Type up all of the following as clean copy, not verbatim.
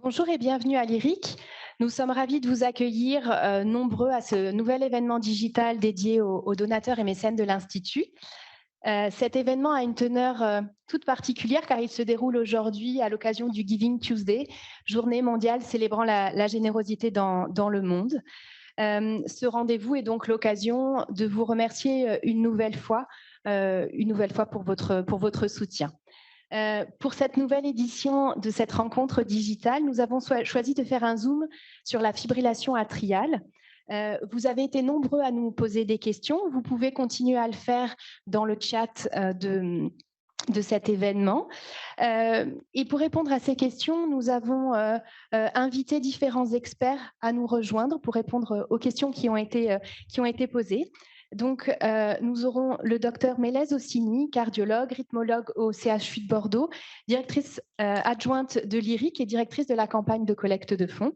Bonjour et bienvenue à l'IRIC. Nous sommes ravis de vous accueillir nombreux à ce nouvel événement digital dédié aux donateurs et mécènes de l'Institut. Cet événement a une teneur toute particulière car il se déroule aujourd'hui à l'occasion du Giving Tuesday, journée mondiale célébrant la générosité dans le monde. Ce rendez-vous est donc l'occasion de vous remercier une nouvelle fois pour votre soutien. Pour cette nouvelle édition de cette rencontre digitale, nous avons choisi de faire un zoom sur la fibrillation atriale. Vous avez été nombreux à nous poser des questions. Vous pouvez continuer à le faire dans le chat de cet événement. Et pour répondre à ces questions, nous avons invité différents experts à nous rejoindre pour répondre aux questions qui ont été posées. Donc, nous aurons le docteur Mélèze Ossini, cardiologue, rythmologue au CHU de Bordeaux, directrice adjointe de l'IRIC et directrice de la campagne de collecte de fonds.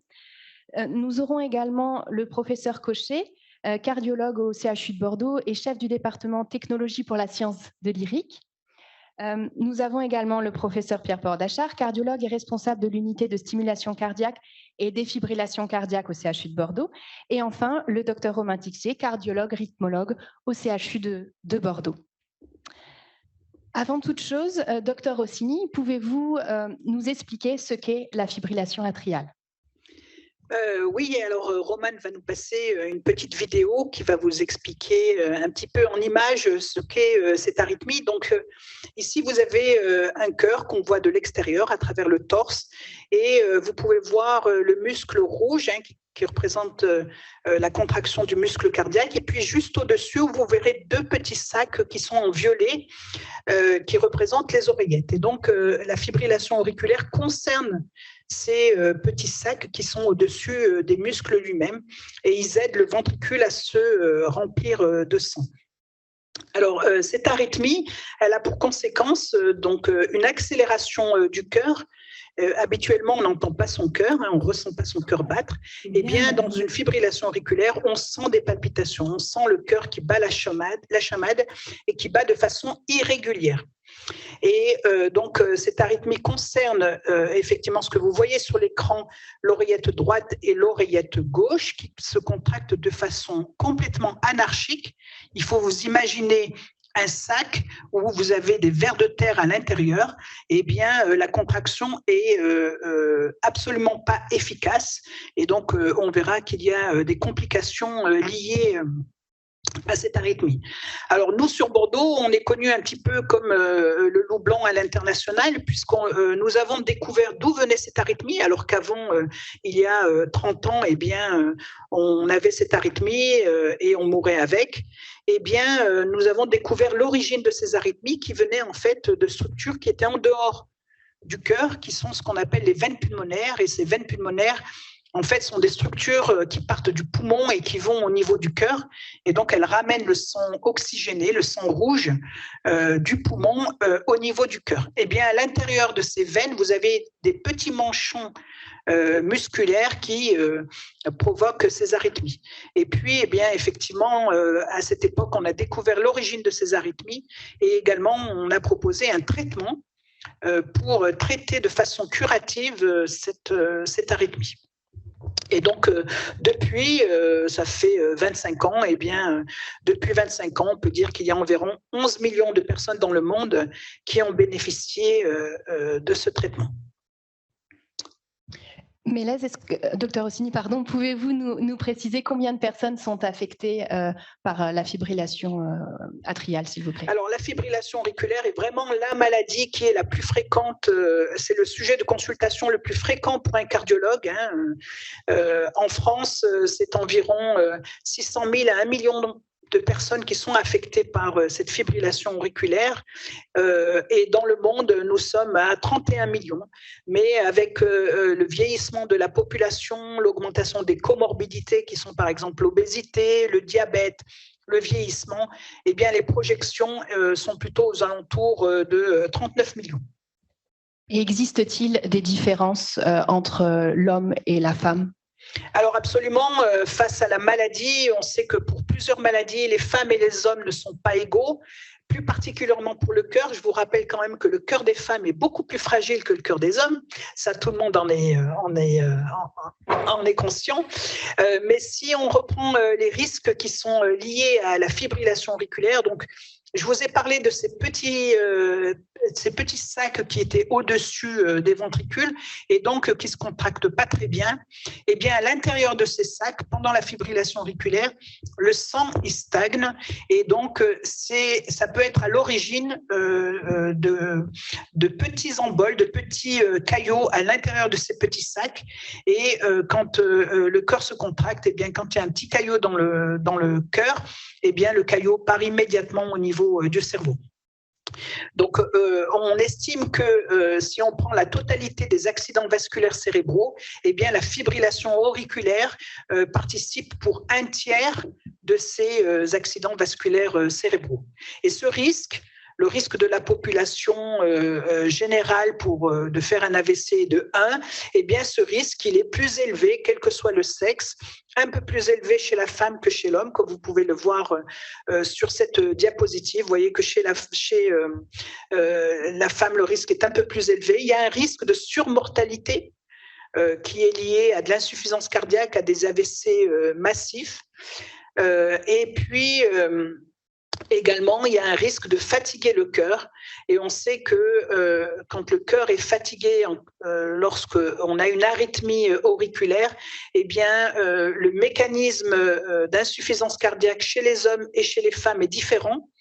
Nous aurons également le professeur Cochet, cardiologue au CHU de Bordeaux et chef du département technologie pour la science de l'IRIC. Nous avons également le professeur Pierre Pordachar, cardiologue et responsable de l'unité de stimulation cardiaque et défibrillation cardiaque au CHU de Bordeaux. Et enfin, le docteur Romain Tixier, cardiologue, rythmologue au CHU de Bordeaux. Avant toute chose, docteur Ossini, pouvez-vous nous expliquer ce qu'est la fibrillation atriale ? Oui, alors Roman va nous passer une petite vidéo qui va vous expliquer un petit peu en image ce qu'est cette arythmie. Donc ici, vous avez un cœur qu'on voit de l'extérieur à travers le torse et vous pouvez voir le muscle rouge qui représente la contraction du muscle cardiaque. Et puis juste au-dessus, vous verrez deux petits sacs qui sont en violet qui représentent les oreillettes. Et donc la fibrillation auriculaire concerne ces petits sacs qui sont au-dessus des muscles lui-même et ils aident le ventricule à se remplir de sang. Alors, cette arythmie, elle a pour conséquence donc une accélération du cœur. Habituellement, on n'entend pas son cœur, on ne ressent pas son cœur battre. Eh bien, dans une fibrillation auriculaire, on sent des palpitations, on sent le cœur qui bat la chamade et qui bat de façon irrégulière. Et donc, cette arythmie concerne effectivement ce que vous voyez sur l'écran, l'oreillette droite et l'oreillette gauche qui se contractent de façon complètement anarchique. Il faut vous imaginer un sac où vous avez des vers de terre à l'intérieur, eh bien, la contraction est absolument pas efficace. Et donc, on verra qu'il y a des complications liées à cette arythmie. Alors nous sur Bordeaux, on est connu un petit peu comme le loup blanc à l'international puisqu'on nous avons découvert d'où venait cette arythmie alors qu'avant il y a 30 ans eh bien on avait cette arythmie et on mourait avec. Eh bien nous avons découvert l'origine de ces arythmies qui venaient en fait de structures qui étaient en dehors du cœur, qui sont ce qu'on appelle les veines pulmonaires, et ces veines pulmonaires en fait, sont des structures qui partent du poumon et qui vont au niveau du cœur. Et donc, elles ramènent le sang oxygéné, le sang rouge du poumon au niveau du cœur. Eh bien, à l'intérieur de ces veines, vous avez des petits manchons musculaires qui provoquent ces arythmies. Et puis, eh bien, effectivement, à cette époque, on a découvert l'origine de ces arythmies et également, on a proposé un traitement pour traiter de façon curative cette arythmie. Et donc, depuis, ça fait 25 ans, et bien, depuis 25 ans, on peut dire qu'il y a environ 11 millions de personnes dans le monde qui ont bénéficié de ce traitement. Mélèze, docteur Ossini, pardon, pouvez-vous nous préciser combien de personnes sont affectées par la fibrillation atriale, s'il vous plaît ? Alors, la fibrillation auriculaire est vraiment la maladie qui est la plus fréquente. C'est le sujet de consultation le plus fréquent pour un cardiologue. En France, c'est environ 600 000 à 1 million de personnes qui sont affectées par cette fibrillation auriculaire. Et dans le monde, nous sommes à 31 millions. Mais avec le vieillissement de la population, l'augmentation des comorbidités qui sont par exemple l'obésité, le diabète, le vieillissement, eh bien, les projections sont plutôt aux alentours de 39 millions. Et existe-t-il des différences entre l'homme et la femme ? Alors absolument, face à la maladie, on sait que pour plusieurs maladies, les femmes et les hommes ne sont pas égaux. plus particulièrement pour le cœur. Je vous rappelle quand même que le cœur des femmes est beaucoup plus fragile que le cœur des hommes. Ça, tout le monde en est conscient. Mais si on reprend les risques qui sont liés à la fibrillation auriculaire, donc je vous ai parlé de ces petits sacs qui étaient au-dessus des ventricules et donc qui ne se contractent pas très bien. Eh bien, à l'intérieur de ces sacs, pendant la fibrillation auriculaire, le sang il stagne et donc ça peut être à l'origine de petits emboles, de petits caillots à l'intérieur de ces petits sacs. Et quand le cœur se contracte, eh bien, quand il y a un petit caillot dans le cœur, eh bien, le caillot part immédiatement au niveau du cerveau. Donc, on estime que si on prend la totalité des accidents vasculaires cérébraux, eh bien, la fibrillation auriculaire participe pour 1/3 de ces accidents vasculaires cérébraux. Et ce risque, le risque de la population générale de faire un AVC est de 1, eh bien, ce risque, il est plus élevé, quel que soit le sexe, un peu plus élevé chez la femme que chez l'homme, comme vous pouvez le voir sur cette diapositive. Vous voyez que chez la femme, le risque est un peu plus élevé. Il y a un risque de surmortalité qui est lié à de l'insuffisance cardiaque, à des AVC massifs. Et puis, également, il y a un risque de fatiguer le cœur et on sait que quand le cœur est fatigué, lorsqu'on a une arythmie auriculaire, eh bien, le mécanisme d'insuffisance cardiaque chez les hommes et chez les femmes est différent.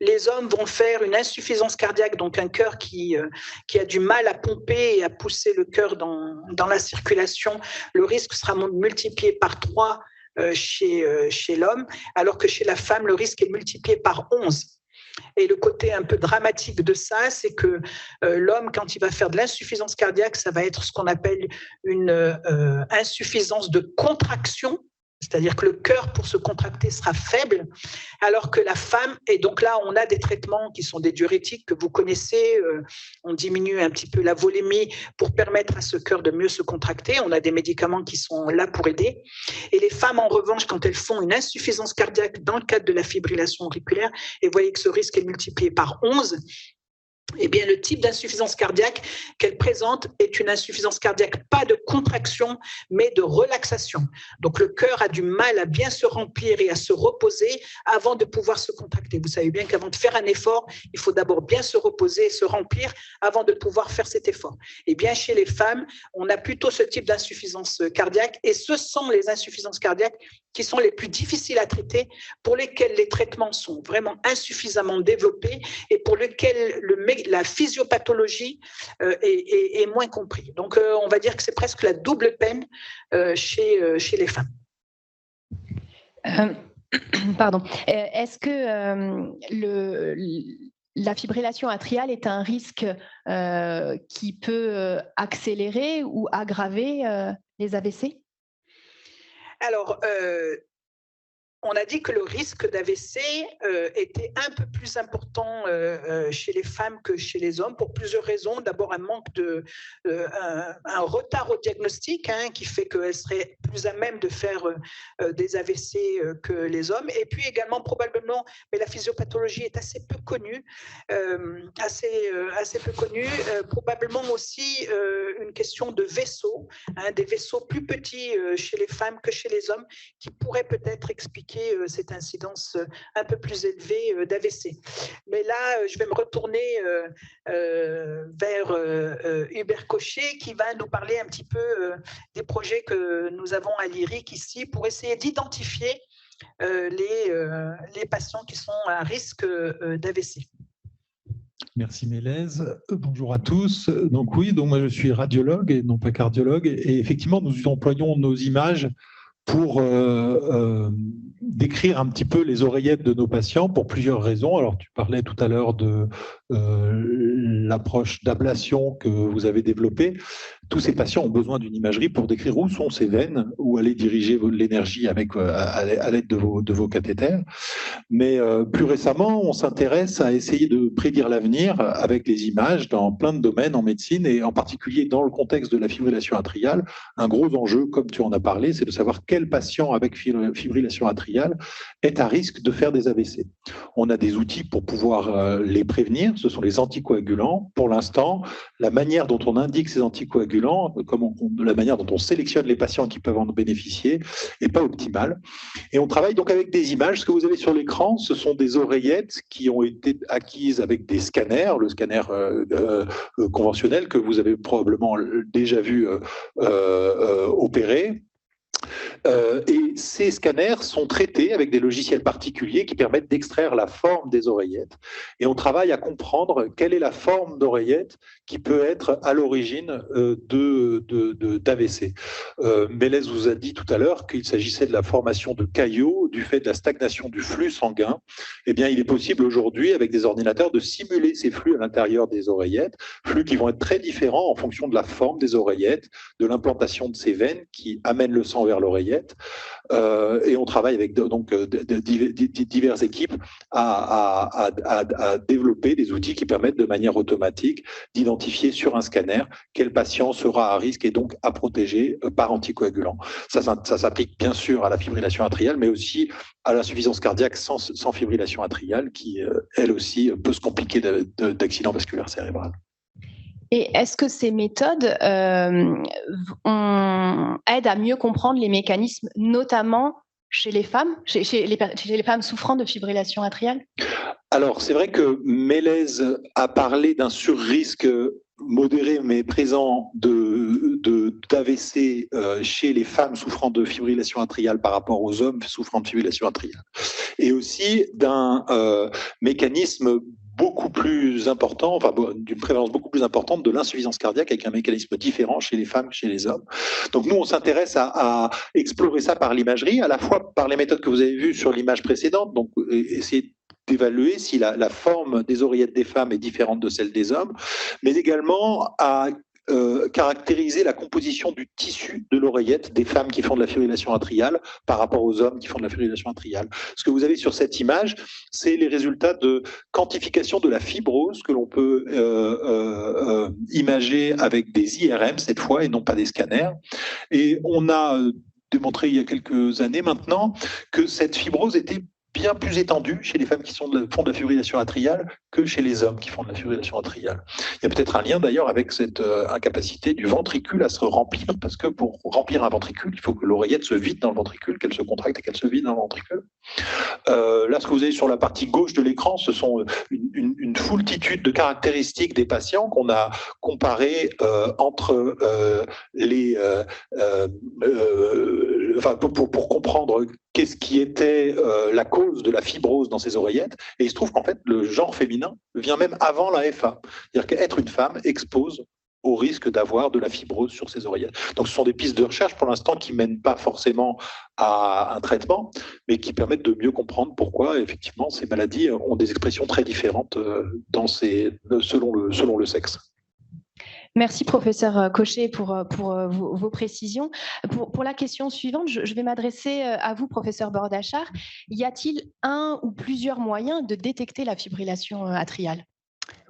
Les hommes vont faire une insuffisance cardiaque, donc un cœur qui a du mal à pomper et à pousser le cœur dans la circulation. Le risque sera multiplié par 3 chez l'homme, alors que chez la femme, le risque est multiplié par 11. Et le côté un peu dramatique de ça, c'est que l'homme, quand il va faire de l'insuffisance cardiaque, ça va être ce qu'on appelle une insuffisance de contraction, c'est-à-dire que le cœur, pour se contracter, sera faible, alors que la femme, et donc là, on a des traitements qui sont des diurétiques que vous connaissez, on diminue un petit peu la volémie pour permettre à ce cœur de mieux se contracter, on a des médicaments qui sont là pour aider, et les femmes, en revanche, quand elles font une insuffisance cardiaque dans le cadre de la fibrillation auriculaire, et vous voyez que ce risque est multiplié par 11, eh bien, le type d'insuffisance cardiaque qu'elle présente est une insuffisance cardiaque, pas de contraction, mais de relaxation. Donc, le cœur a du mal à bien se remplir et à se reposer avant de pouvoir se contracter. Vous savez bien qu'avant de faire un effort, il faut d'abord bien se reposer et se remplir avant de pouvoir faire cet effort. Eh bien, chez les femmes, on a plutôt ce type d'insuffisance cardiaque et ce sont les insuffisances cardiaques qui sont les plus difficiles à traiter, pour lesquelles les traitements sont vraiment insuffisamment développés et pour lesquels la physiopathologie est moins comprise. Donc, on va dire que c'est presque la double peine chez les femmes. Pardon. Est-ce que la fibrillation atriale est un risque qui peut accélérer ou aggraver les AVC ? Alors, on a dit que le risque d'AVC était un peu plus important chez les femmes que chez les hommes pour plusieurs raisons. D'abord, un retard au diagnostic qui fait qu'elles seraient plus à même de faire des AVC que les hommes. Et puis également, probablement, mais la physiopathologie est assez peu connue, probablement aussi une question de vaisseaux, des vaisseaux plus petits chez les femmes que chez les hommes qui pourraient peut-être expliquer cette incidence un peu plus élevée d'AVC. Mais là, je vais me retourner vers Hubert Cochet qui va nous parler un petit peu des projets que nous avons à l'IRIC ici pour essayer d'identifier les patients qui sont à risque d'AVC. Merci Mélèse. Bonjour à tous. Donc moi je suis radiologue et non pas cardiologue et effectivement nous employons nos images pour décrire un petit peu les oreillettes de nos patients pour plusieurs raisons. Alors, tu parlais tout à l'heure de l'approche d'ablation que vous avez développée, tous ces patients ont besoin d'une imagerie pour décrire où sont ces veines, où aller diriger l'énergie à l'aide de vos cathéters. Mais plus récemment, on s'intéresse à essayer de prédire l'avenir avec les images dans plein de domaines en médecine et en particulier dans le contexte de la fibrillation atriale. Un gros enjeu, comme tu en as parlé, c'est de savoir quel patient avec fibrillation atriale est à risque de faire des AVC. On a des outils pour pouvoir les prévenir, ce sont les anticoagulants. Pour l'instant, la manière dont on indique ces anticoagulants, la manière dont on sélectionne les patients qui peuvent en bénéficier, n'est pas optimale. Et on travaille donc avec des images. Ce que vous avez sur l'écran, ce sont des oreillettes qui ont été acquises avec des scanners, le scanner conventionnel que vous avez probablement déjà vu opérer. Et ces scanners sont traités avec des logiciels particuliers qui permettent d'extraire la forme des oreillettes. Et on travaille à comprendre quelle est la forme d'oreillette qui peut être à l'origine d'AVC. Mélèze vous a dit tout à l'heure qu'il s'agissait de la formation de caillots du fait de la stagnation du flux sanguin. Eh bien, il est possible aujourd'hui, avec des ordinateurs, de simuler ces flux à l'intérieur des oreillettes, flux qui vont être très différents en fonction de la forme des oreillettes, de l'implantation de ces veines qui amènent le sang vers l'oreillette. Et on travaille avec donc diverses équipes à développer des outils qui permettent de manière automatique d'identifier sur un scanner quel patient sera à risque et donc à protéger par anticoagulant. Ça s'applique bien sûr à la fibrillation atriale, mais aussi à l'insuffisance cardiaque sans fibrillation atriale qui, elle aussi, peut se compliquer d'accident vasculaire cérébral. Et est-ce que ces méthodes aident à mieux comprendre les mécanismes, notamment chez les femmes, chez les femmes souffrant de fibrillation atriale? Alors, c'est vrai que Mélèze a parlé d'un surrisque modéré mais présent d'AVC chez les femmes souffrant de fibrillation atriale par rapport aux hommes souffrant de fibrillation atriale. Et aussi d'un mécanisme beaucoup plus important, enfin d'une prévalence beaucoup plus importante de l'insuffisance cardiaque avec un mécanisme différent chez les femmes que chez les hommes. Donc nous, on s'intéresse à explorer ça par l'imagerie, à la fois par les méthodes que vous avez vues sur l'image précédente, donc essayer d'évaluer si la forme des oreillettes des femmes est différente de celle des hommes, mais également à caractériser la composition du tissu de l'oreillette des femmes qui font de la fibrillation atriale par rapport aux hommes qui font de la fibrillation atriale. Ce que vous avez sur cette image, c'est les résultats de quantification de la fibrose que l'on peut imager avec des IRM cette fois et non pas des scanners. Et on a démontré il y a quelques années maintenant que cette fibrose était bien plus étendue chez les femmes qui font de la fibrillation atriale que chez les hommes qui font de la fibrillation atriale. Il y a peut-être un lien d'ailleurs avec cette incapacité du ventricule à se remplir, parce que pour remplir un ventricule, il faut que l'oreillette se vide dans le ventricule, qu'elle se contracte et qu'elle se vide dans le ventricule. Là, ce que vous avez sur la partie gauche de l'écran, ce sont une foultitude de caractéristiques des patients qu'on a comparées entre pour comprendre qu'est-ce qui était la cause de la fibrose dans ces oreillettes. Et il se trouve qu'en fait, le genre féminin vient même avant la FA. C'est-à-dire qu'être une femme expose au risque d'avoir de la fibrose sur ces oreillettes. Donc ce sont des pistes de recherche pour l'instant qui ne mènent pas forcément à un traitement, mais qui permettent de mieux comprendre pourquoi effectivement ces maladies ont des expressions très différentes selon le sexe. Merci, professeur Cochet, pour vos précisions. Pour la question suivante, je vais m'adresser à vous, professeur Bordachar. Y a-t-il un ou plusieurs moyens de détecter la fibrillation atriale?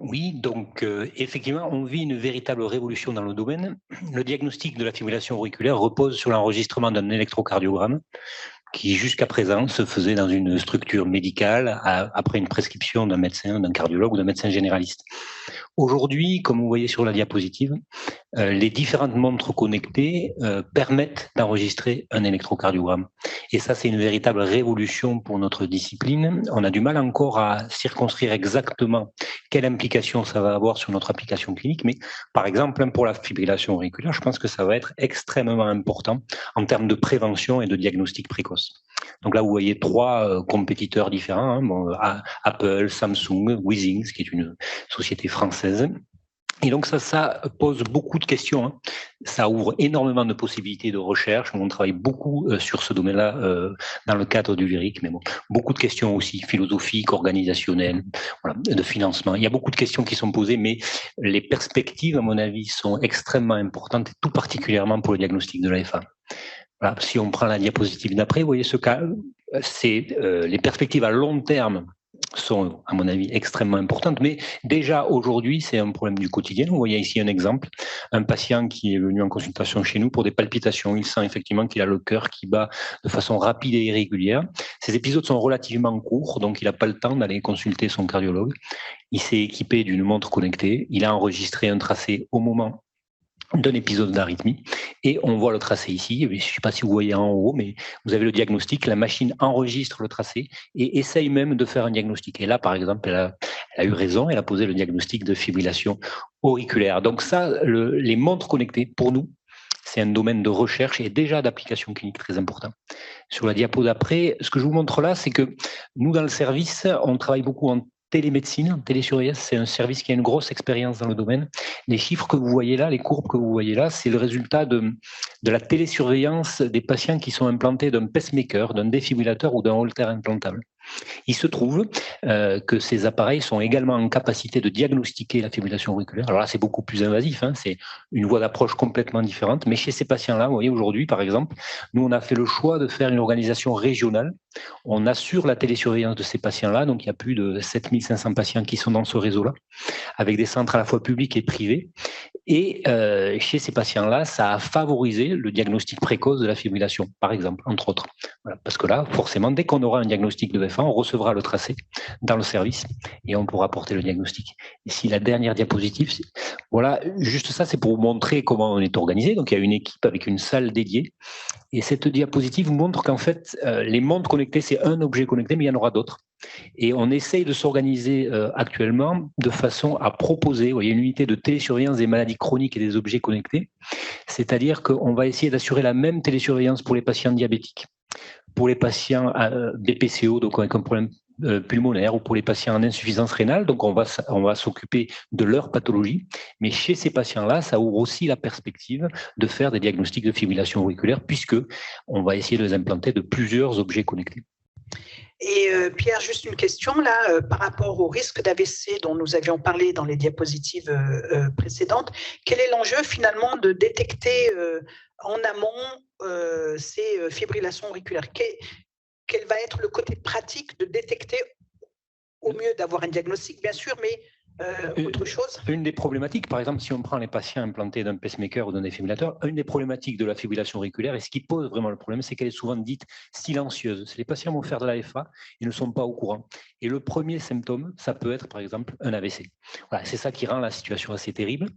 Oui, donc effectivement, on vit une véritable révolution dans le domaine. Le diagnostic de la fibrillation auriculaire repose sur l'enregistrement d'un électrocardiogramme qui jusqu'à présent se faisait dans une structure médicale après une prescription d'un médecin, d'un cardiologue ou d'un médecin généraliste. Aujourd'hui, comme vous voyez sur la diapositive, les différentes montres connectées permettent d'enregistrer un électrocardiogramme. Et ça, c'est une véritable révolution pour notre discipline. On a du mal encore à circonscrire exactement quelle implication ça va avoir sur notre application clinique, mais par exemple, pour la fibrillation auriculaire, je pense que ça va être extrêmement important en termes de prévention et de diagnostic précoce. Donc là, vous voyez 3 compétiteurs différents, Apple, Samsung, Withings, qui est une société française, Et donc ça pose beaucoup de questions, hein. Ça ouvre énormément de possibilités de recherche. On travaille beaucoup sur ce domaine-là dans le cadre du lyrique, mais bon, beaucoup de questions aussi philosophiques, organisationnelles, voilà, de financement. Il y a beaucoup de questions qui sont posées, mais les perspectives, à mon avis, sont extrêmement importantes, et tout particulièrement pour le diagnostic de l'AFA. Voilà, si on prend la diapositive d'après, vous voyez ce cas, c'est les perspectives à long terme sont, à mon avis, extrêmement importantes. Mais déjà, aujourd'hui, c'est un problème du quotidien. Vous voyez ici un exemple. Un patient qui est venu en consultation chez nous pour des palpitations. Il sent effectivement qu'il a le cœur qui bat de façon rapide et irrégulière. Ces épisodes sont relativement courts, donc il n'a pas le temps d'aller consulter son cardiologue. Il s'est équipé d'une montre connectée. Il a enregistré un tracé au moment d'un épisode d'arythmie, et on voit le tracé ici. Je ne sais pas si vous voyez en haut, mais vous avez le diagnostic. La machine enregistre le tracé et essaye même de faire un diagnostic. Et là, par exemple, elle a eu raison, elle a posé le diagnostic de fibrillation auriculaire. Donc ça, les montres connectées, pour nous, c'est un domaine de recherche et déjà d'application clinique très important. Sur la diapo d'après, ce que je vous montre là, c'est que nous, dans le service, on travaille beaucoup en télémédecine, télésurveillance, c'est un service qui a une grosse expérience dans le domaine. Les chiffres que vous voyez là, les courbes que vous voyez là, c'est le résultat de la télésurveillance des patients qui sont implantés d'un pacemaker, d'un défibrillateur ou d'un holter implantable. Il se trouve que ces appareils sont également en capacité de diagnostiquer la fibrillation auriculaire. Alors là, c'est beaucoup plus invasif, hein, c'est une voie d'approche complètement différente. Mais chez ces patients-là, vous voyez, aujourd'hui, par exemple, nous, on a fait le choix de faire une organisation régionale. On assure la télésurveillance de ces patients-là. Donc, il y a plus de 7500 patients qui sont dans ce réseau-là, avec des centres à la fois publics et privés. Et chez ces patients-là, ça a favorisé le diagnostic précoce de la fibrillation, par exemple, entre autres. Voilà, parce que là, forcément, dès qu'on aura un diagnostic de FA, on recevra le tracé dans le service et on pourra porter le diagnostic. Ici, la dernière diapositive, voilà, juste ça, c'est pour vous montrer comment on est organisé. Donc, il y a une équipe avec une salle dédiée. Et cette diapositive vous montre qu'en fait, les montres connectées, c'est un objet connecté, mais il y en aura d'autres. Et on essaye de s'organiser actuellement de façon à proposer, vous voyez, une unité de télésurveillance des maladies chroniques et des objets connectés. C'est-à-dire qu'on va essayer d'assurer la même télésurveillance pour les patients diabétiques, pour les patients BPCO, donc avec un problème pulmonaire, ou pour les patients en insuffisance rénale. Donc, on va s'occuper de leur pathologie. Mais chez ces patients-là, ça ouvre aussi la perspective de faire des diagnostics de fibrillation auriculaire, puisque on va essayer de les implanter de plusieurs objets connectés. Et Pierre, juste une question là, par rapport au risque d'AVC dont nous avions parlé dans les diapositives précédentes. Quel est l'enjeu finalement de détecter en amont ces fibrillations auriculaires? Quel va être le côté pratique de détecter, au mieux d'avoir un diagnostic bien sûr, mais autre chose? Une des problématiques, par exemple, si on prend les patients implantés d'un pacemaker ou d'un défibrillateur, une des problématiques de la fibrillation auriculaire, et ce qui pose vraiment le problème, c'est qu'elle est souvent dite silencieuse. Les patients vont faire de l'AFA, ils ne sont pas au courant. Et le premier symptôme, ça peut être par exemple un AVC. Voilà, c'est ça qui rend la situation assez terrible.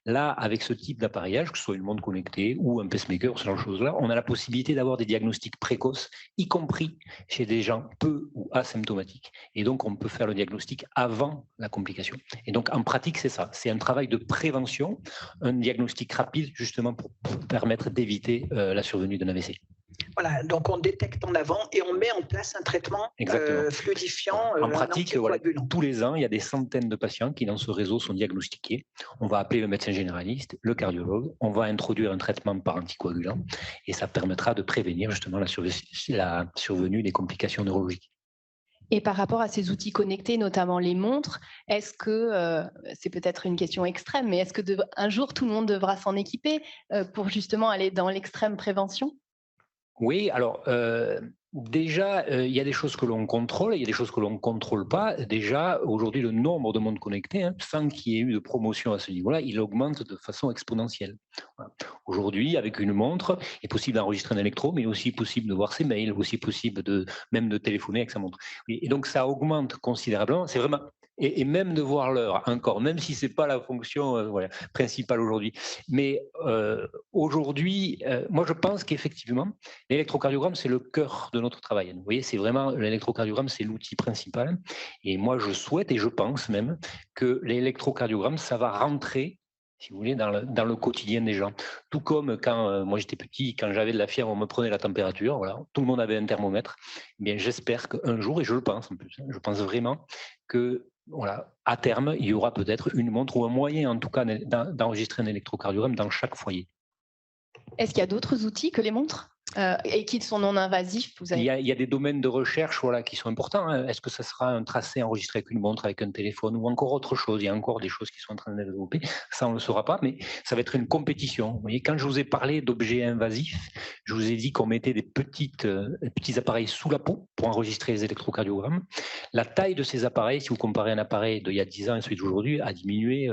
Là, avec ce type d'appareillage, que ce soit une montre connectée ou un pacemaker, ce genre de choses-là, on a la possibilité d'avoir des diagnostics précoces, y compris chez des gens peu ou asymptomatiques. Et donc, on peut faire le diagnostic avant la complication. Et donc, en pratique, c'est ça. C'est un travail de prévention, un diagnostic rapide, justement, pour permettre d'éviter la survenue d'un AVC. Voilà, donc on détecte en avant et on met en place un traitement fluidifiant. En pratique, voilà, tous les ans, il y a des centaines de patients qui, dans ce réseau, sont diagnostiqués. On va appeler le médecin généraliste, le cardiologue, on va introduire un traitement par anticoagulant et ça permettra de prévenir justement la survenue des complications neurologiques. Et par rapport à ces outils connectés, notamment les montres, est-ce que, c'est peut-être une question extrême, mais est-ce que un jour tout le monde devra s'en équiper pour justement aller dans l'extrême prévention? Oui, alors déjà, il y a des choses que l'on contrôle, il y a des choses que l'on ne contrôle pas. Déjà, aujourd'hui, le nombre de montres connectées, sans qu'il y ait eu de promotion à ce niveau-là, il augmente de façon exponentielle. Voilà. Aujourd'hui, avec une montre, il est possible d'enregistrer un électro, mais il est aussi possible de voir ses mails, aussi possible même de téléphoner avec sa montre. Et donc, ça augmente considérablement. C'est vraiment... Et même de voir l'heure, encore, même si ce n'est pas la fonction principale aujourd'hui. Mais aujourd'hui, moi, je pense qu'effectivement, l'électrocardiogramme, c'est le cœur de notre travail. Vous voyez, c'est vraiment l'électrocardiogramme, c'est l'outil principal. Et moi, je souhaite et je pense même que l'électrocardiogramme, ça va rentrer, si vous voulez, dans le quotidien des gens. Tout comme quand moi j'étais petit, quand j'avais de la fièvre, on me prenait la température, voilà, tout le monde avait un thermomètre. Eh bien, j'espère qu'un jour, et je le pense en plus, je pense vraiment que voilà, à terme, il y aura peut-être une montre ou un moyen, en tout cas, d'enregistrer un électrocardiogramme dans chaque foyer. Est-ce qu'il y a d'autres outils que les montres et qui sont non invasifs? Il y a des domaines de recherche qui sont importants. Hein. Est-ce que ça sera un tracé enregistré avec une montre, avec un téléphone ou encore autre chose? Il y a encore des choses qui sont en train de développer. Ça, on ne le saura pas, mais ça va être une compétition. Vous voyez, quand je vous ai parlé d'objets invasifs, je vous ai dit qu'on mettait des petits appareils sous la peau pour enregistrer les électrocardiogrammes. La taille de ces appareils, si vous comparez un appareil d'il y a 10 ans et celui d'aujourd'hui, a diminué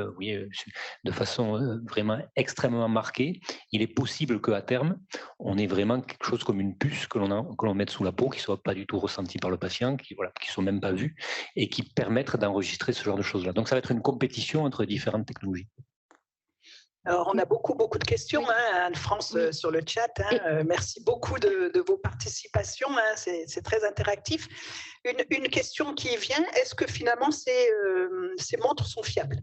de façon vraiment extrêmement marquée. Il est possible qu'à terme, on ait vraiment quelque chose comme une puce que l'on mette sous la peau, qui ne soit pas du tout ressentie par le patient, qui ne sont même pas vues, et qui permettent d'enregistrer ce genre de choses-là. Donc ça va être une compétition entre différentes technologies. Alors, on a beaucoup de questions, hein, Anne-France, sur le chat. Hein. Merci beaucoup de vos participations. Hein, c'est très interactif. Une question qui vient, est-ce que finalement ces montres sont fiables?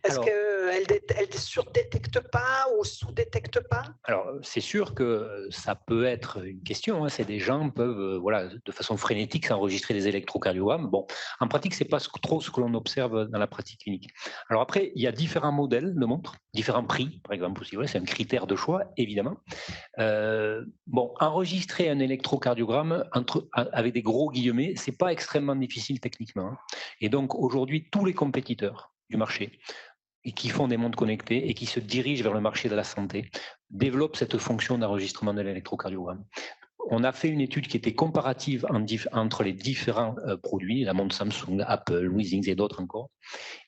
Est-ce qu'elles ne surdétectent pas ou sous-détectent pas? Alors, c'est sûr que ça peut être une question. Hein. C'est des gens peuvent, de façon frénétique, s'enregistrer des électrocardiogrammes. Bon, en pratique, ce n'est pas trop ce que l'on observe dans la pratique clinique. Alors après, il y a différents modèles de montres, différents prix, par exemple aussi. C'est un critère de choix, évidemment. Enregistrer un électrocardiogramme avec des gros guillemets, ce n'est pas extrêmement difficile techniquement. Hein. Et donc, aujourd'hui, tous les compétiteurs du marché et qui font des montres connectées et qui se dirigent vers le marché de la santé, développent cette fonction d'enregistrement de l'électrocardiogramme. On a fait une étude qui était comparative entre les différents produits, la montre Samsung, Apple, Withings et d'autres encore,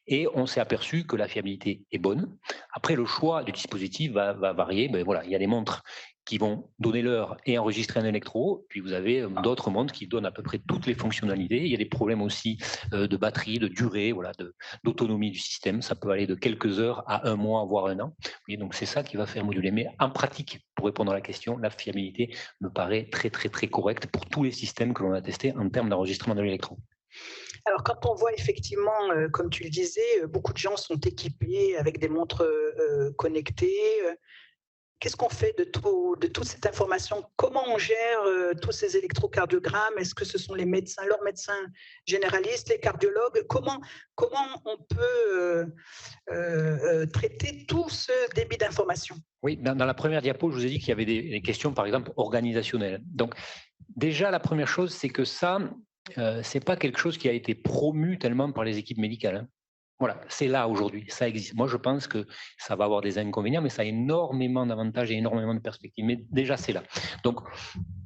et on s'est aperçu que la fiabilité est bonne. Après, le choix du dispositif va varier. Mais voilà, il y a des montres qui vont donner l'heure et enregistrer un électro, puis vous avez d'autres montres qui donnent à peu près toutes les fonctionnalités. Il y a des problèmes aussi de batterie, de durée, d'autonomie du système. Ça peut aller de quelques heures à 1 mois, voire 1 an. Et donc c'est ça qui va faire moduler. Mais en pratique, pour répondre à la question, la fiabilité me paraît très très très correcte pour tous les systèmes que l'on a testés en termes d'enregistrement de l'électro. Alors, quand on voit effectivement, comme tu le disais, beaucoup de gens sont équipés avec des montres connectées. Qu'est-ce qu'on fait de toute cette information? Comment on gère tous ces électrocardiogrammes? Est-ce que ce sont leurs médecins généralistes, les cardiologues? Comment on peut traiter tout ce débit d'informations? Oui, dans la première diapo, je vous ai dit qu'il y avait des questions, par exemple, organisationnelles. Donc, déjà, la première chose, c'est que ça, ce n'est pas quelque chose qui a été promu tellement par les équipes médicales. Hein. Voilà, c'est là aujourd'hui, ça existe. Moi, je pense que ça va avoir des inconvénients, mais ça a énormément d'avantages et énormément de perspectives. Mais déjà, c'est là. Donc,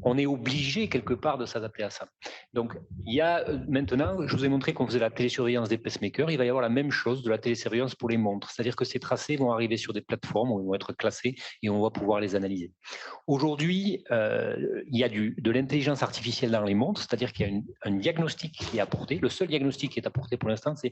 on est obligé quelque part de s'adapter à ça. Donc, il y a maintenant, je vous ai montré qu'on faisait la télésurveillance des pacemakers, il va y avoir la même chose de la télésurveillance pour les montres. C'est-à-dire que ces tracés vont arriver sur des plateformes où ils vont être classés et on va pouvoir les analyser. Aujourd'hui, il y a de l'intelligence artificielle dans les montres, c'est-à-dire qu'il y a un diagnostic qui est apporté. Le seul diagnostic qui est apporté pour l'instant, c'est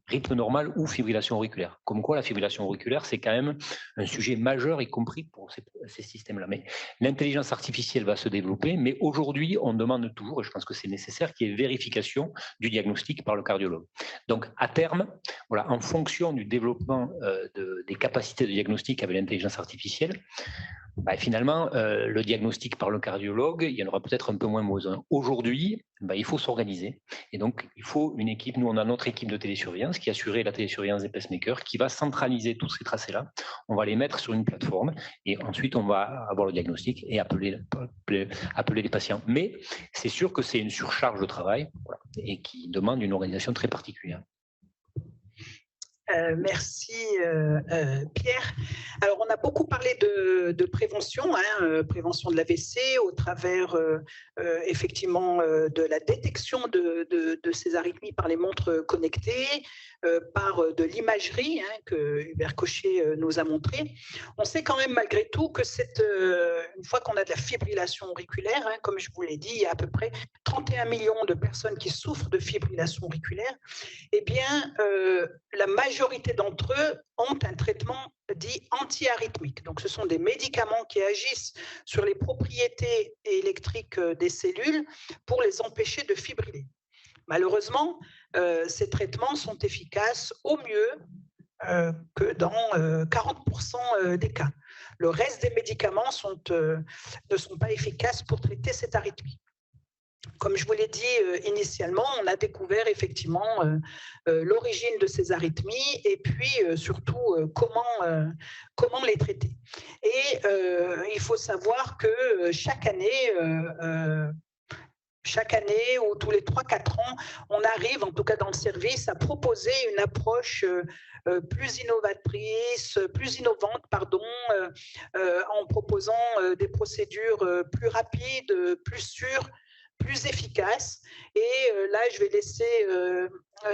rythme normal ou fibrillation auriculaire. Comme quoi, la fibrillation auriculaire, c'est quand même un sujet majeur, y compris pour ces systèmes-là. Mais l'intelligence artificielle va se développer, mais aujourd'hui, on demande toujours, et je pense que c'est nécessaire, qu'il y ait vérification du diagnostic par le cardiologue. Donc, à terme, en fonction du développement des capacités de diagnostic avec l'intelligence artificielle, finalement, le diagnostic par le cardiologue, il y en aura peut-être un peu moins besoin. Aujourd'hui, il faut s'organiser. Et donc, il faut une équipe. Nous, on a notre équipe de télésurveillance qui assurait la télésurveillance des pacemakers, qui va centraliser tous ces tracés-là. On va les mettre sur une plateforme et ensuite, on va avoir le diagnostic et appeler les patients. Mais c'est sûr que c'est une surcharge de travail et qui demande une organisation très particulière. Merci Pierre. Alors on a beaucoup parlé de prévention, prévention de l'AVC au travers effectivement de la détection de ces arythmies par les montres connectées, par de l'imagerie que Hubert Cochet nous a montré. On sait quand même malgré tout que une fois qu'on a de la fibrillation auriculaire, comme je vous l'ai dit, il y a à peu près 31 millions de personnes qui souffrent de fibrillation auriculaire. Eh bien, la majorité d'entre eux ont un traitement dit anti-arythmique. Donc, ce sont des médicaments qui agissent sur les propriétés électriques des cellules pour les empêcher de fibriller. Malheureusement, ces traitements sont efficaces au mieux que dans 40% des cas. Le reste des médicaments ne sont pas efficaces pour traiter cette arythmie. Comme je vous l'ai dit initialement, on a découvert effectivement l'origine de ces arythmies et puis surtout comment les traiter. Et il faut savoir que chaque année ou tous les 3-4 ans, on arrive, en tout cas dans le service, à proposer une approche plus innovatrice, plus innovante, en proposant des procédures plus rapides, plus sûres, plus efficaces. Et là, je vais laisser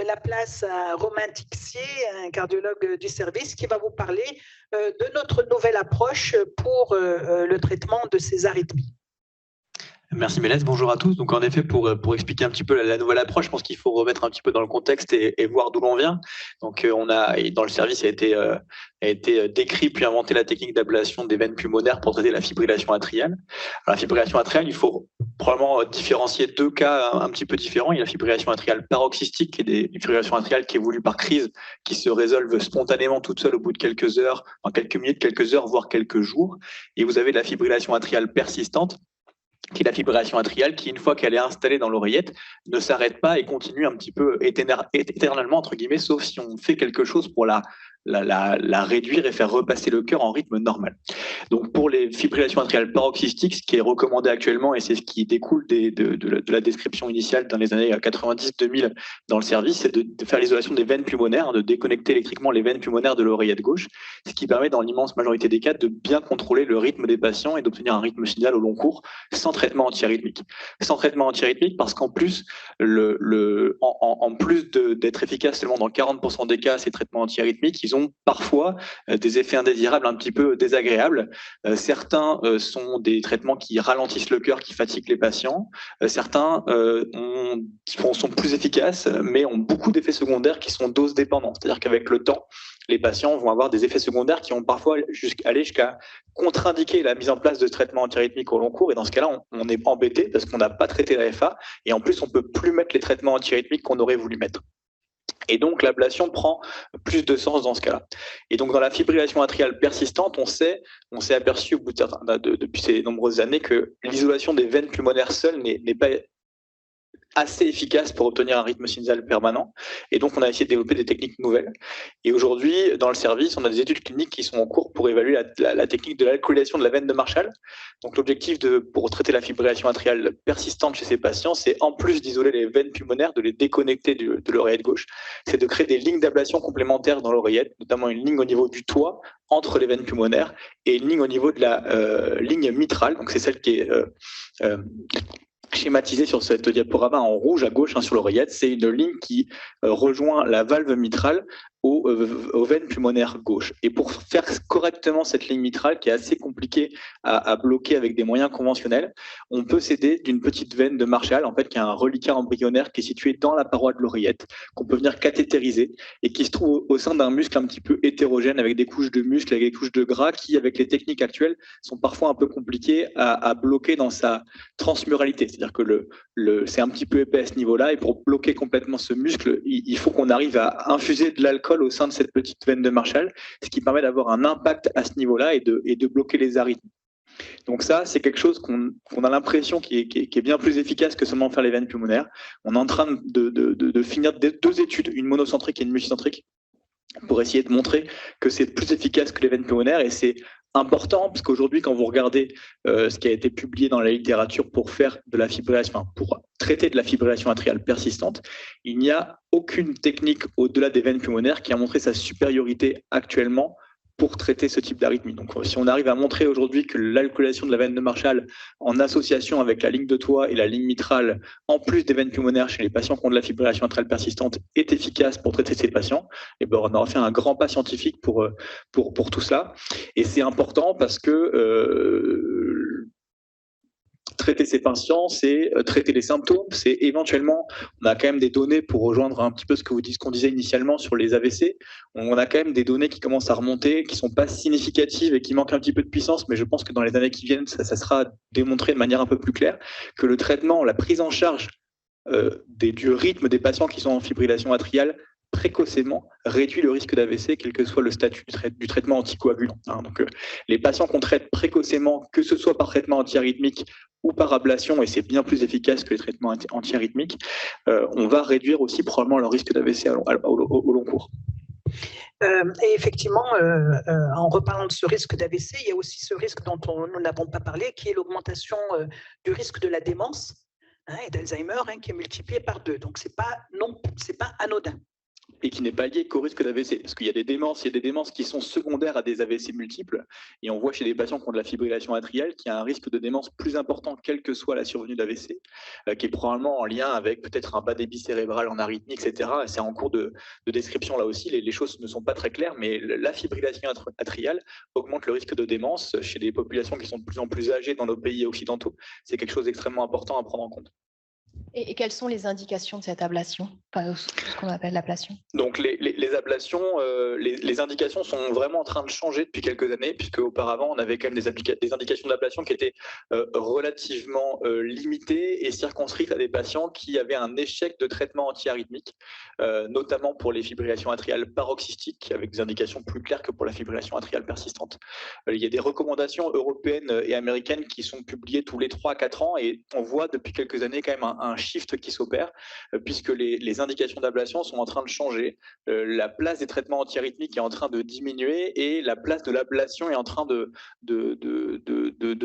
la place à Romain Tixier, un cardiologue du service, qui va vous parler de notre nouvelle approche pour le traitement de ces arythmies. Merci Mélès, bonjour à tous. Donc en effet, pour expliquer un petit peu la nouvelle approche, je pense qu'il faut remettre un petit peu dans le contexte et voir d'où l'on vient. Donc dans le service a été décrit puis inventé la technique d'ablation des veines pulmonaires pour traiter la fibrillation atriale. Alors, la fibrillation atriale, il faut probablement différencier deux cas un petit peu différents. Il y a la fibrillation atriale paroxystique, qui est une fibrillation atriale qui évolue par crise, qui se résolve spontanément toute seule au bout de quelques heures, en quelques minutes, quelques heures, voire quelques jours. Et vous avez la fibrillation atriale persistante, qui est la fibrillation atriale, qui, une fois qu'elle est installée dans l'oreillette, ne s'arrête pas et continue un petit peu éternellement, entre guillemets, sauf si on fait quelque chose pour la réduire et faire repasser le cœur en rythme normal. Donc pour les fibrillations atriales paroxystiques, ce qui est recommandé actuellement, et c'est ce qui découle de la description initiale dans les années 90-2000 dans le service, c'est de faire l'isolation des veines pulmonaires, de déconnecter électriquement les veines pulmonaires de l'oreillette gauche, ce qui permet dans l'immense majorité des cas de bien contrôler le rythme des patients et d'obtenir un rythme signal au long cours sans traitement antiarythmique. Sans traitement antiarythmique parce qu'en plus, en plus d'être efficace seulement dans 40% des cas, ces traitements antiarythmiques, ils ont parfois des effets indésirables un petit peu désagréables. Certains sont des traitements qui ralentissent le cœur, qui fatiguent les patients. Certains sont plus efficaces, mais ont beaucoup d'effets secondaires qui sont dose dépendants. C'est-à-dire qu'avec le temps, les patients vont avoir des effets secondaires qui vont parfois aller jusqu'à contre-indiquer la mise en place de traitements antiarythmiques au long cours. Et dans ce cas-là, on est embêté parce qu'on n'a pas traité la FA. Et en plus, on ne peut plus mettre les traitements antiarythmiques qu'on aurait voulu mettre. Et donc, l'ablation prend plus de sens dans ce cas-là. Et donc, dans la fibrillation atriale persistante, on s'est aperçu depuis ces nombreuses années que l'isolation des veines pulmonaires seules n'est pas assez efficace pour obtenir un rythme sinusal permanent. Et donc, on a essayé de développer des techniques nouvelles. Et aujourd'hui, dans le service, on a des études cliniques qui sont en cours pour évaluer la technique de l'alcoolisation de la veine de Marshall. Donc, l'objectif pour traiter la fibrillation atriale persistante chez ces patients, c'est en plus d'isoler les veines pulmonaires, de les déconnecter de l'oreillette gauche, c'est de créer des lignes d'ablation complémentaires dans l'oreillette, notamment une ligne au niveau du toit entre les veines pulmonaires et une ligne au niveau de la ligne mitrale. Donc, c'est celle qui est schématisé sur cette diaporama en rouge à gauche sur l'oreillette. C'est une ligne qui rejoint la valve mitrale aux veines pulmonaires gauche. Et pour faire correctement cette ligne mitrale, qui est assez compliquée à bloquer avec des moyens conventionnels, on peut s'aider d'une petite veine de Marshall, en fait, qui a un reliquat embryonnaire qui est situé dans la paroi de l'oreillette, qu'on peut venir cathétériser et qui se trouve au sein d'un muscle un petit peu hétérogène, avec des couches de muscles, avec des couches de gras, qui, avec les techniques actuelles, sont parfois un peu compliquées à bloquer dans sa transmuralité. C'est-à-dire que c'est un petit peu épais à ce niveau-là, et pour bloquer complètement ce muscle, il faut qu'on arrive à infuser de l'alcool au sein de cette petite veine de Marshall, ce qui permet d'avoir un impact à ce niveau-là et de bloquer les arythmies. Donc ça, c'est quelque chose qu'on a l'impression qui est bien plus efficace que seulement faire les veines pulmonaires. On est en train de finir deux études, une monocentrique et une multicentrique, pour essayer de montrer que c'est plus efficace que les veines pulmonaires, et c'est important parce qu'aujourd'hui, quand vous regardez ce qui a été publié dans la littérature pour faire de la fibrillation, pour traiter de la fibrillation atriale persistante, il n'y a aucune technique au-delà des veines pulmonaires qui a montré sa supériorité actuellement pour traiter ce type d'arythmie. Donc, si on arrive à montrer aujourd'hui que l'alcoolisation de la veine de Marshall, en association avec la ligne de toit et la ligne mitrale, en plus des veines pulmonaires chez les patients qui ont de la fibrillation atriale persistante, est efficace pour traiter ces patients, et ben on aura fait un grand pas scientifique pour tout cela. Et c'est important parce que traiter ces patients, c'est traiter les symptômes, c'est éventuellement, on a quand même des données pour rejoindre un petit peu ce qu'on disait initialement sur les AVC, on a quand même des données qui commencent à remonter, qui ne sont pas significatives et qui manquent un petit peu de puissance, mais je pense que dans les années qui viennent, ça sera démontré de manière un peu plus claire, que le traitement, la prise en charge du rythme des patients qui sont en fibrillation atriale précocement réduit le risque d'AVC, quel que soit le statut du traitement anticoagulant. Donc, les patients qu'on traite précocement, que ce soit par traitement antiarythmique ou par ablation, et c'est bien plus efficace que les traitements antiarythmiques, on va réduire aussi probablement leur risque d'AVC au long cours. Et effectivement, en reparlant de ce risque d'AVC, il y a aussi ce risque dont nous n'avons pas parlé, qui est l'augmentation du risque de la démence et d'Alzheimer, qui est multiplié par 2. Donc, c'est pas anodin. Et qui n'est pas lié qu'au risque d'AVC. Parce qu'il y a des démences qui sont secondaires à des AVC multiples. Et on voit chez des patients qui ont de la fibrillation atriale qu'il y a un risque de démence plus important, quelle que soit la survenue d'AVC, qui est probablement en lien avec peut-être un bas débit cérébral en arythmie, etc. C'est en cours de description là aussi. Les choses ne sont pas très claires, mais la fibrillation atriale augmente le risque de démence chez des populations qui sont de plus en plus âgées dans nos pays occidentaux. C'est quelque chose d'extrêmement important à prendre en compte. Et quelles sont les indications de cette ablation, enfin, ce qu'on appelle l'ablation? Donc les ablations, les indications sont vraiment en train de changer depuis quelques années, puisque auparavant on avait quand même des indications d'ablation qui étaient relativement limitées et circonscrites à des patients qui avaient un échec de traitement antiarythmique, notamment pour les fibrillations atriales paroxystiques, avec des indications plus claires que pour la fibrillation atriale persistante. Il y a des recommandations européennes et américaines qui sont publiées tous les 3 à 4 ans, et on voit depuis quelques années quand même un shift qui s'opère, puisque les indications d'ablation sont en train de changer. La place des traitements antiarythmiques est en train de diminuer et la place de l'ablation est en train de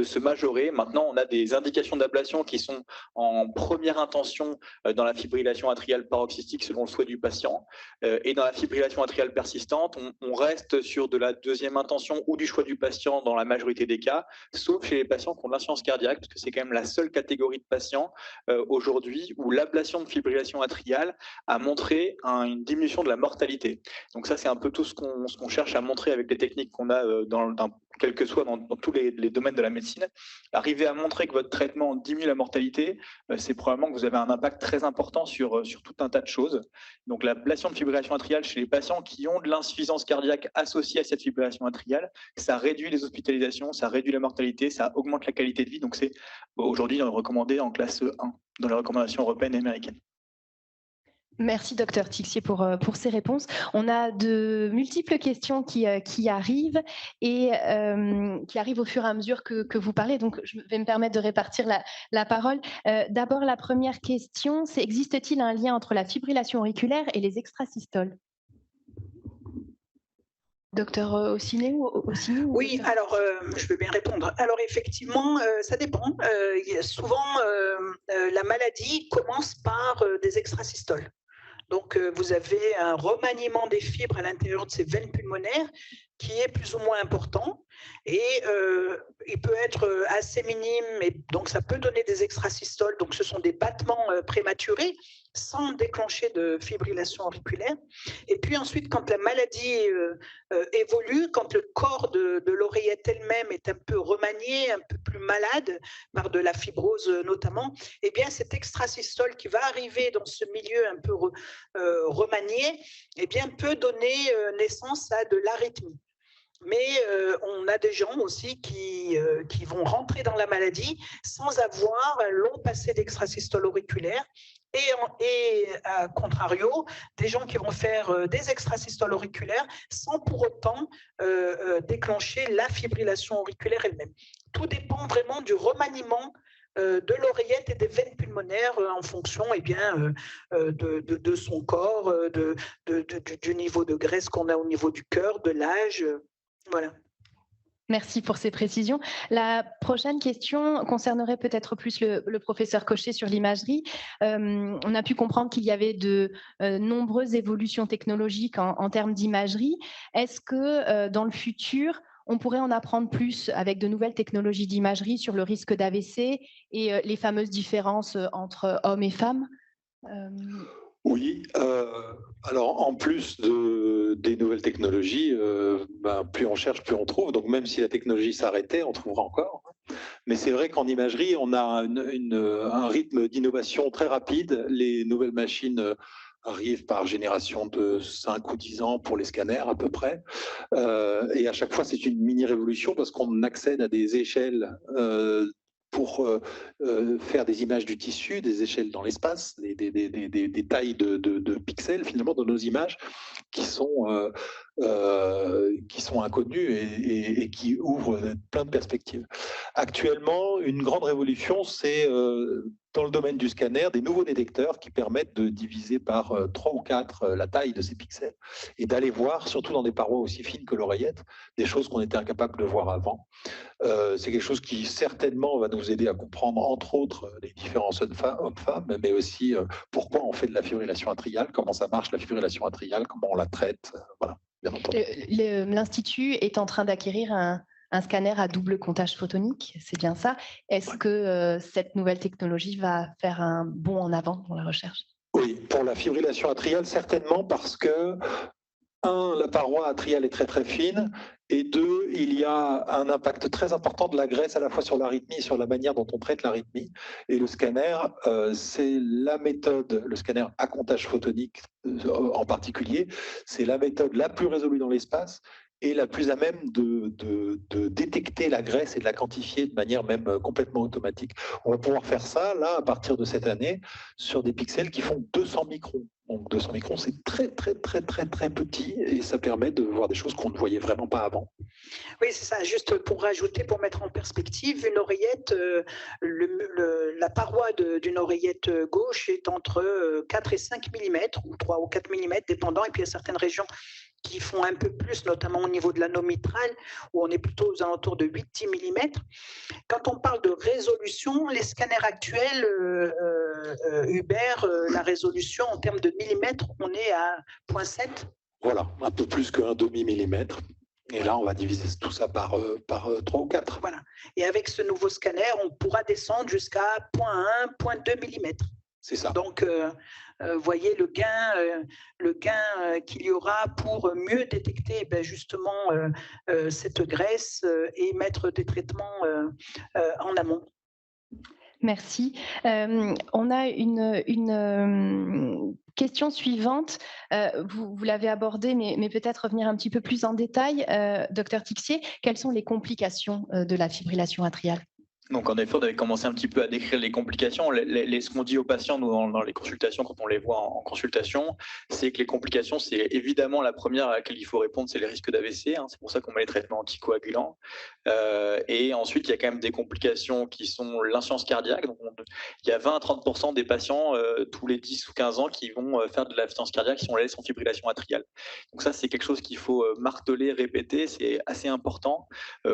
se majorer. Maintenant, on a des indications d'ablation qui sont en première intention dans la fibrillation atriale paroxystique selon le souhait du patient. Et dans la fibrillation atriale persistante, on reste sur de la deuxième intention ou du choix du patient dans la majorité des cas, sauf chez les patients qui ont de l'insuffisance cardiaque, parce que c'est quand même la seule catégorie de patients aujourd'hui où l'ablation de fibrillation atriale a montré une diminution de la mortalité. Donc ça, c'est un peu tout ce qu'on cherche à montrer avec les techniques qu'on a quel que soit dans tous les domaines de la médecine. Arriver à montrer que votre traitement diminue la mortalité, c'est probablement que vous avez un impact très important sur tout un tas de choses. Donc l'ablation de fibrillation atriale chez les patients qui ont de l'insuffisance cardiaque associée à cette fibrillation atriale, ça réduit les hospitalisations, ça réduit la mortalité, ça augmente la qualité de vie. Donc c'est aujourd'hui recommandé en classe 1 dans les recommandations européennes et américaines. Merci, Dr Tixier, pour ces réponses. On a de multiples questions qui arrivent et qui arrivent au fur et à mesure que vous parlez. Donc, je vais me permettre de répartir la parole. D'abord, la première question, c'est: existe-t-il un lien entre la fibrillation auriculaire et les extrasystoles? Docteur Ossiné Oui, alors je veux bien répondre. Alors effectivement, ça dépend. Souvent, la maladie commence par des extrasystoles. Donc, vous avez un remaniement des fibres à l'intérieur de ces veines pulmonaires qui est plus ou moins important et il peut être assez minime, et donc ça peut donner des extrasystoles. Donc, ce sont des battements prématurés sans déclencher de fibrillation auriculaire. Et puis ensuite, quand la maladie évolue, quand le corps de l'oreillette elle-même est un peu remanié, un peu plus malade, par de la fibrose notamment, eh bien cet extrasystole qui va arriver dans ce milieu un peu remanié, eh bien, peut donner naissance à de l'arythmie. Mais on a des gens aussi qui vont rentrer dans la maladie sans avoir un long passé d'extrasystole auriculaire. Et à contrario, des gens qui vont faire des extrasystoles auriculaires sans pour autant déclencher la fibrillation auriculaire elle-même. Tout dépend vraiment du remaniement de l'oreillette et des veines pulmonaires en fonction de son corps, du niveau de graisse qu'on a au niveau du cœur, de l'âge. Voilà. Merci pour ces précisions. La prochaine question concernerait peut-être plus le professeur Cochet sur l'imagerie. On a pu comprendre qu'il y avait de nombreuses évolutions technologiques en termes d'imagerie. Est-ce que dans le futur, on pourrait en apprendre plus avec de nouvelles technologies d'imagerie sur le risque d'AVC et les fameuses différences entre hommes et femmes? Oui, alors en plus des nouvelles technologies, plus on cherche, plus on trouve. Donc même si la technologie s'arrêtait, on trouvera encore. Mais c'est vrai qu'en imagerie, on a un rythme d'innovation très rapide. Les nouvelles machines arrivent par génération de 5 ou 10 ans pour les scanners à peu près. Et à chaque fois, c'est une mini-révolution parce qu'on accède à des échelles pour faire des images du tissu, des échelles dans l'espace, des tailles de pixels finalement dans nos images qui sont inconnues et qui ouvrent plein de perspectives. Actuellement, une grande révolution, c'est dans le domaine du scanner, des nouveaux détecteurs qui permettent de diviser par 3 ou 4 la taille de ces pixels et d'aller voir, surtout dans des parois aussi fines que l'oreillette, des choses qu'on était incapable de voir avant. C'est quelque chose qui certainement va nous aider à comprendre, entre autres, les différences hommes-femmes, mais aussi pourquoi on fait de la fibrillation atriale, comment ça marche la fibrillation atriale, comment on la traite. Voilà, bien entendu. L'Institut est en train d'acquérir un scanner à double comptage photonique, c'est bien ça. Est-ce que cette nouvelle technologie va faire un bond en avant dans la recherche? Oui, pour la fibrillation atriale, certainement, parce que, la paroi atriale est très très fine, et 2, il y a un impact très important de la graisse à la fois sur l'arythmie et sur la manière dont on traite l'arythmie. Et le scanner, c'est la méthode, le scanner à comptage photonique en particulier, c'est la méthode la plus résolue dans l'espace et la plus à même de détecter la graisse et de la quantifier de manière même complètement automatique. On va pouvoir faire ça, là, à partir de cette année, sur des pixels qui font 200 microns. Donc 200 microns, c'est très, très, très, très, très petit et ça permet de voir des choses qu'on ne voyait vraiment pas avant. Oui, c'est ça. Juste pour rajouter, pour mettre en perspective, une oreillette, la paroi d'une oreillette gauche est entre 4 et 5 mm, ou 3 ou 4 mm, dépendant. Et puis, il y a certaines régions qui font un peu plus, notamment au niveau de l'anneau mitral, où on est plutôt aux alentours de 8-10 mm. Quand on parle de résolution, les scanners actuels, Hubert, la résolution en termes de millimètres, on est à 0,7. Voilà, un peu plus qu'un demi-millimètre. Et là, on va diviser tout ça par 3 ou 4. Voilà. Et avec ce nouveau scanner, on pourra descendre jusqu'à 0,1, 0,2 mm. C'est ça. Donc, voyez le gain qu'il y aura pour mieux détecter justement cette graisse et mettre des traitements en amont. Merci. On a une question suivante. Vous l'avez abordée, mais peut-être revenir un petit peu plus en détail. Docteur Tixier, quelles sont les complications de la fibrillation atriale? Donc, en effet, on avait commencé un petit peu à décrire les complications. Ce qu'on dit aux patients, nous, dans les consultations, quand on les voit en consultation, c'est que les complications, c'est évidemment la première à laquelle il faut répondre, c'est les risques d'AVC. C'est pour ça qu'on met les traitements anticoagulants. Et ensuite, il y a quand même des complications qui sont l'insuffisance cardiaque. Donc, il y a 20 à 30% des patients tous les 10 ou 15 ans qui vont faire de l'insuffisance cardiaque, qui sont allés sans fibrillation atriale. Donc ça, c'est quelque chose qu'il faut marteler, répéter. C'est assez important.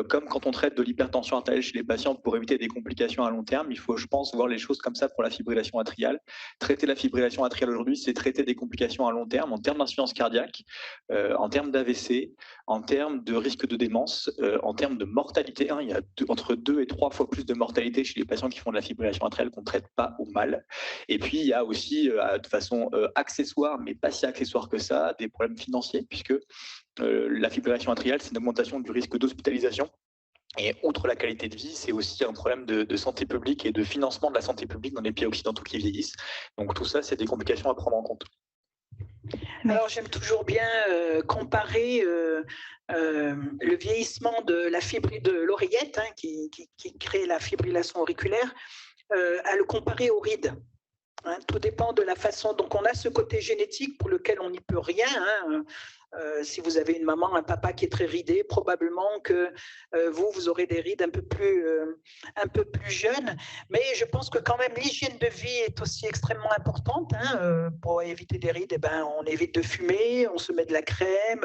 Comme quand on traite de l'hypertension artérielle chez les patients pour éviter des complications à long terme, il faut, je pense, voir les choses comme ça pour la fibrillation atriale. Traiter la fibrillation atriale aujourd'hui, c'est traiter des complications à long terme en termes d'insuffisance cardiaque, en termes d'AVC, en termes de risque de démence, en termes de mortalité. Il y a entre 2 et 3 fois plus de mortalité chez les patients qui font de la fibrillation atriale qu'on ne traite pas au mal. Et puis, il y a aussi, de façon accessoire, mais pas si accessoire que ça, des problèmes financiers, puisque la fibrillation atriale, c'est une augmentation du risque d'hospitalisation. Et outre la qualité de vie, c'est aussi un problème de santé publique et de financement de la santé publique dans les pays occidentaux qui vieillissent. Donc tout ça, c'est des complications à prendre en compte. Alors j'aime toujours bien comparer le vieillissement de l'oreillette qui crée la fibrillation auriculaire, à le comparer aux rides. Tout dépend de la façon. Donc, on a ce côté génétique pour lequel on n'y peut rien. Si vous avez une maman, un papa qui est très ridé, probablement que vous aurez des rides un peu plus jeunes. Mais je pense que quand même, l'hygiène de vie est aussi extrêmement importante. Pour éviter des rides, on évite de fumer, on se met de la crème,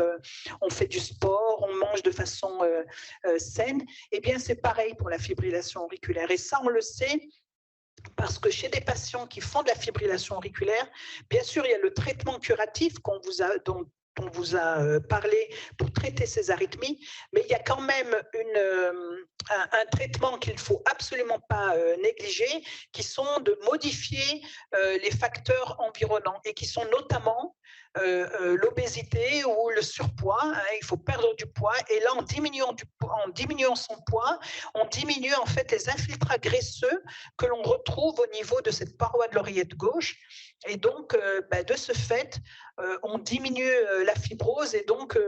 on fait du sport, on mange de façon saine. Eh bien, c'est pareil pour la fibrillation auriculaire. Et ça, on le sait. Parce que chez des patients qui font de la fibrillation auriculaire, bien sûr, il y a le traitement curatif dont on vous a parlé pour traiter ces arythmies, mais il y a quand même un traitement qu'il ne faut absolument pas négliger, qui sont de modifier les facteurs environnants et qui sont notamment l'obésité ou le surpoids. Hein, il faut perdre du poids. Et là, en diminuant son poids, on diminue en fait les infiltrats graisseux que l'on retrouve au niveau de cette paroi de l'oreillette gauche. Et donc, de ce fait, on diminue la fibrose et donc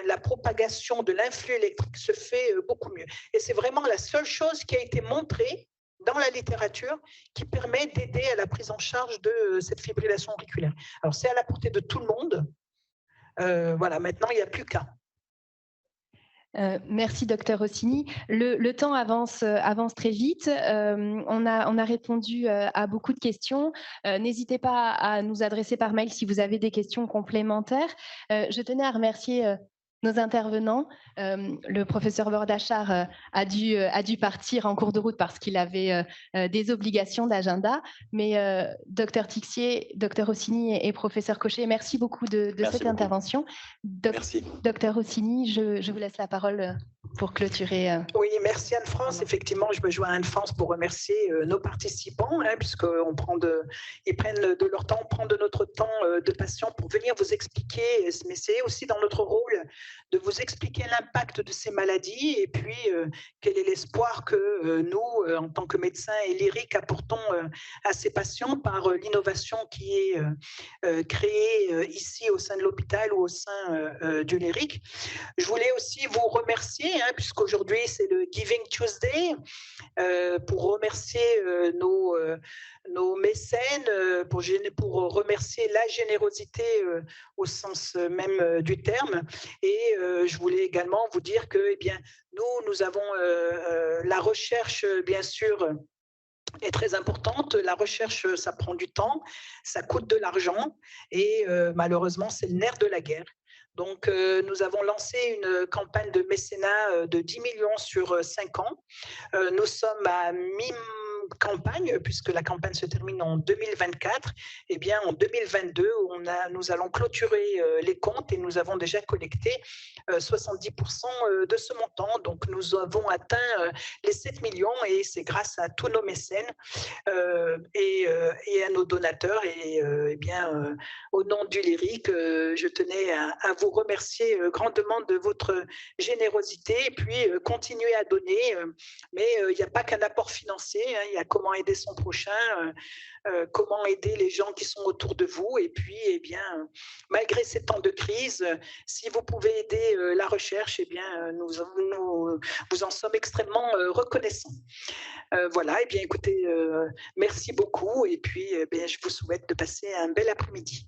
la propagation de l'influx électrique se fait beaucoup mieux. Et c'est vraiment la seule chose qui a été montrée dans la littérature qui permet d'aider à la prise en charge de cette fibrillation auriculaire. Alors, c'est à la portée de tout le monde. Voilà, maintenant, il n'y a plus qu'à. Merci, docteur Rossini. Le temps avance très vite. On a répondu à beaucoup de questions. N'hésitez pas à nous adresser par mail si vous avez des questions complémentaires. Je tenais à remercier nos intervenants. Le professeur Bordachar a dû partir en cours de route parce qu'il avait des obligations d'agenda. Mais docteur Tixier, docteur Rossini et professeur Cochet, merci beaucoup de cette intervention. Merci. Docteur Rossini, je vous laisse la parole pour clôturer. Oui, merci Anne-France. Effectivement, je me joins à Anne-France pour remercier nos participants, hein, puisqu'ils prennent de leur temps, on prend de notre temps de patient pour venir vous expliquer, mais c'est aussi dans notre rôle de vous expliquer l'impact de ces maladies et puis quel est l'espoir que nous, en tant que médecins et lyriques, apportons à ces patients par l'innovation qui est créée ici au sein de l'hôpital ou au sein du lyrique. Je voulais aussi vous remercier, hein, puisqu'aujourd'hui c'est le Giving Tuesday, pour remercier nos mécènes, pour remercier la générosité au sens même du terme. Et je voulais également vous dire que nous avons la recherche, bien sûr, est très importante. La recherche, ça prend du temps, ça coûte de l'argent et malheureusement, c'est le nerf de la guerre. Donc, nous avons lancé une campagne de mécénat de 10 millions sur 5 ans. Nous sommes à mi-campagne, puisque la campagne se termine en 2024. Eh bien, en 2022, nous allons clôturer les comptes et nous avons déjà collecté 70% de ce montant. Donc, nous avons atteint les 7 millions et c'est grâce à tous nos mécènes et à nos donateurs. Et au nom du lyrique, je tenais à vous remercier grandement de votre générosité et puis continuer à donner. Mais il n'y a pas qu'un apport financier, hein, il y a comment aider son prochain, comment aider les gens qui sont autour de vous. Et puis, malgré ces temps de crise, si vous pouvez aider la recherche, nous vous en sommes extrêmement reconnaissants. Voilà, écoutez, merci beaucoup et puis je vous souhaite de passer un bel après-midi.